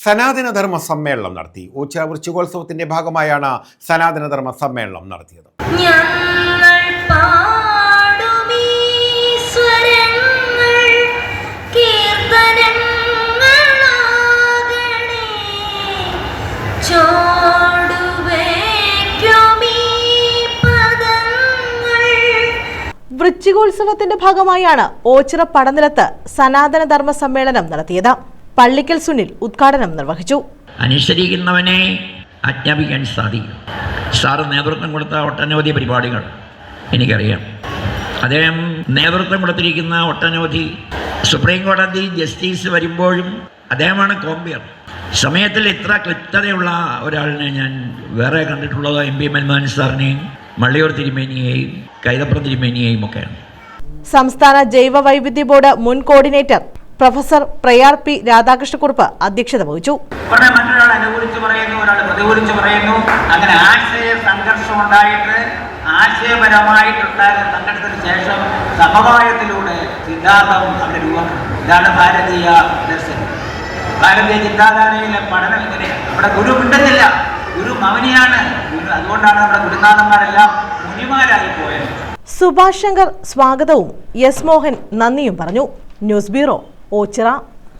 സനാതനധർമ്മ സമ്മേളനം നടത്തി. ഓച്ചിറ വൃശ്ചികോത്സവത്തിന്റെ ഭാഗമായാണ് സനാതനധർമ്മ സമ്മേളനം നടത്തിയത്. വൃശ്ചികോത്സവത്തിന്റെ ഭാഗമായാണ് ഓച്ചിറ പടനിലത്ത് സനാതനധർമ്മ സമ്മേളനം നടത്തിയത്. പള്ളിക്കൽ സുനിൽ ഉദ്ഘാടനം നിർവഹിച്ചു. അനുസരിക്കുന്നവനെ ആജ്ഞാപിക്കാൻ സാധിക്കും. സാറ് നേതൃത്വം കൊടുത്ത ഒട്ടനവധി പരിപാടികൾ എനിക്കറിയാം. അദ്ദേഹം നേതൃത്വം കൊടുത്തിരിക്കുന്ന ഒട്ടനവധി സുപ്രീം കോടതി ജസ്റ്റിസ് വരുമ്പോഴും അദ്ദേഹമാണ് കോമ്പിയർ. സമയത്തിൽ ഇത്ര ക്ലിപ്തതയുള്ള ഒരാളിനെ ഞാൻ വേറെ കണ്ടിട്ടുള്ളത് MP മൻമോഹൻ സാറിനെയും മള്ളിയൂർ തിരുമേനിയെയും കൈതപ്രം തിരുമേനിയെയും ഒക്കെയാണ്. സംസ്ഥാന ജൈവ വൈവിധ്യ ബോർഡ് മുൻ coordinator professor Prayar P Radhakrishna Kurup അധ്യക്ഷത വഹിച്ചു. മറ്റൊരാൾ അനുകൂലിച്ച് പറയുന്നു, ഒരാൾ പ്രതികൂലിച്ച് പറയുന്നു. അങ്ങനെ ആശയ സംഘർഷം ഉണ്ടായിട്ട് ആശയപരമായിട്ടുണ്ടായ സംഘടനത്തിന് ശേഷം സമവായത്തിലൂടെ സിദ്ധാന്തം അവിടെ രൂപപ്പെട്ടു. ഇതാണ് ഭാരതീയ ദർശനം. ഭാരതീയ ചിന്താധാരയിലെ പഠനം ഇങ്ങനെ. അവിടെ ഗുരു മിണ്ടുന്നില്ല, ഗുരു മൗനിയാണ്. അതുകൊണ്ടാണ് നമ്മുടെ ഗുരുനാഥന്മാരെല്ലാം മുനിമാരായി പോയത്. സുഭാഷ് ശങ്കർ സ്വാഗതവും S മോഹൻ നന്ദിയും പറഞ്ഞു. News bureau, Ochira.